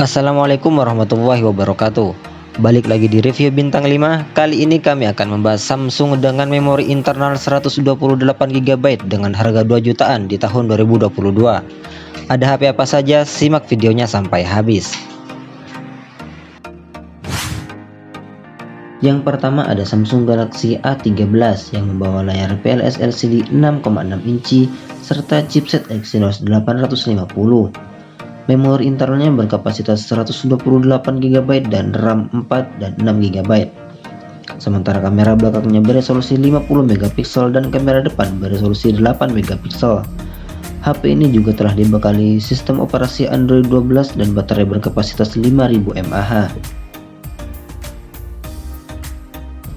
Assalamualaikum warahmatullahi wabarakatuh. Balik lagi di review bintang 5. Kali ini kami akan membahas Samsung dengan memori internal 128GB dengan harga 2 jutaan di tahun 2022. Ada HP apa saja? Simak videonya sampai habis. Yang pertama ada Samsung Galaxy A13 yang membawa layar PLS LCD 6,6 inci serta chipset Exynos 850. Memori internalnya berkapasitas 128GB dan RAM 4 dan 6GB. Sementara kamera belakangnya beresolusi 50MP dan kamera depan beresolusi 8MP. HP ini juga telah dibekali sistem operasi Android 12 dan baterai berkapasitas 5000 mAh.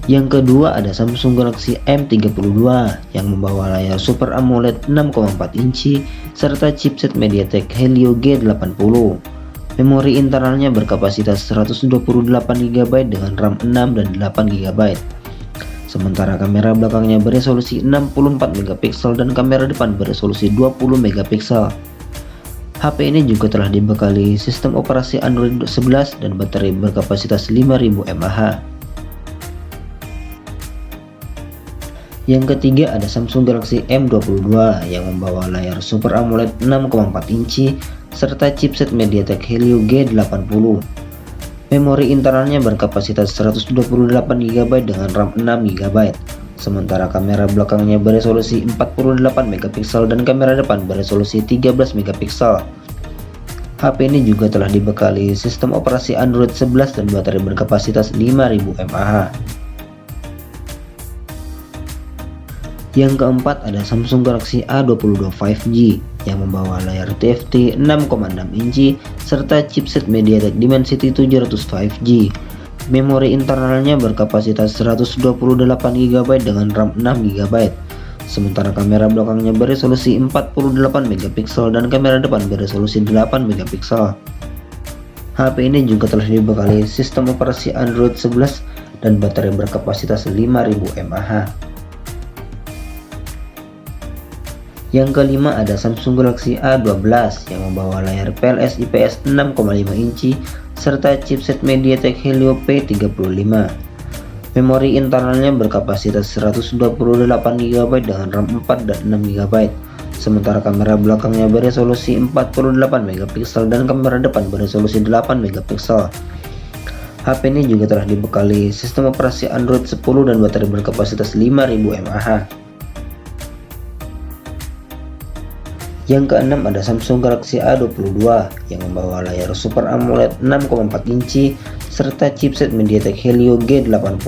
Yang kedua ada Samsung Galaxy M32 yang membawa layar Super AMOLED 6,4 inci serta chipset MediaTek Helio G80. Memori internalnya berkapasitas 128GB dengan RAM 6 dan 8GB. Sementara kamera belakangnya beresolusi 64MP dan kamera depan beresolusi 20MP. HP ini juga telah dibekali sistem operasi Android 11 dan baterai berkapasitas 5000 mAh. Yang ketiga ada Samsung Galaxy M22 yang membawa layar Super AMOLED 6,4 inci serta chipset MediaTek Helio G80. Memori internalnya berkapasitas 128GB dengan RAM 6GB. Sementara kamera belakangnya beresolusi 48MP dan kamera depan beresolusi 13MP. HP ini juga telah dibekali sistem operasi Android 11 dan baterai berkapasitas 5000 mAh. Yang keempat ada Samsung Galaxy A22 5G yang membawa layar TFT 6,6 inci serta chipset MediaTek Dimensity 700 5G. Memori internalnya berkapasitas 128GB dengan RAM 6GB. Sementara kamera belakangnya beresolusi 48MP dan kamera depan beresolusi 8MP. HP ini juga telah dibekali sistem operasi Android 11 dan baterai berkapasitas 5000 mAh. Yang kelima ada Samsung Galaxy A12 yang membawa layar PLS IPS 6,5 inci serta chipset MediaTek Helio P35. Memori internalnya berkapasitas 128GB dengan RAM 4 dan 6GB. Sementara kamera belakangnya beresolusi 48MP dan kamera depan beresolusi 8MP. HP ini juga telah dibekali sistem operasi Android 10 dan baterai berkapasitas 5000 mAh. Yang keenam ada Samsung Galaxy A22 yang membawa layar Super AMOLED 6,4 inci serta chipset MediaTek Helio G80.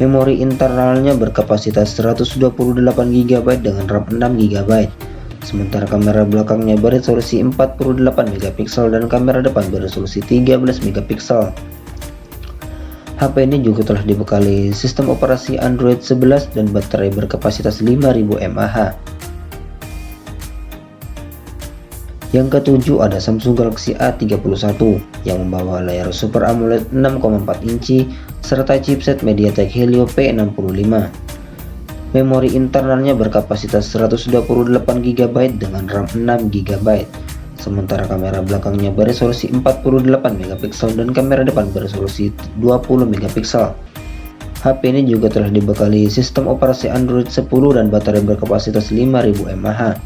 Memori internalnya berkapasitas 128GB dengan RAM 6GB. Sementara kamera belakangnya beresolusi 48MP dan kamera depan beresolusi 13MP. HP ini juga telah dibekali sistem operasi Android 11 dan baterai berkapasitas 5000 mAh. Yang ketujuh ada Samsung Galaxy A31 yang membawa layar Super AMOLED 6,4 inci serta chipset MediaTek Helio P65. Memori internalnya berkapasitas 128GB dengan RAM 6GB. Sementara kamera belakangnya beresolusi 48MP dan kamera depan beresolusi 20MP. HP ini juga telah dibekali sistem operasi Android 10 dan baterai berkapasitas 5000 mAh.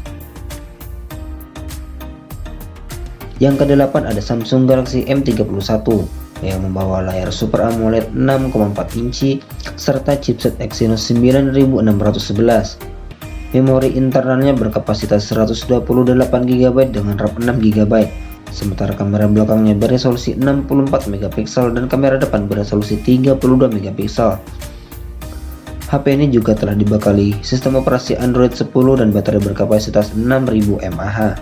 Yang kedelapan ada Samsung Galaxy M31 yang membawa layar Super AMOLED 6,4 inci serta chipset Exynos 9611. Memori internalnya berkapasitas 128GB dengan RAM 6GB. Sementara kamera belakangnya beresolusi 64MP dan kamera depan beresolusi 32MP. HP ini juga telah dibekali sistem operasi Android 10 dan baterai berkapasitas 6000 mAh.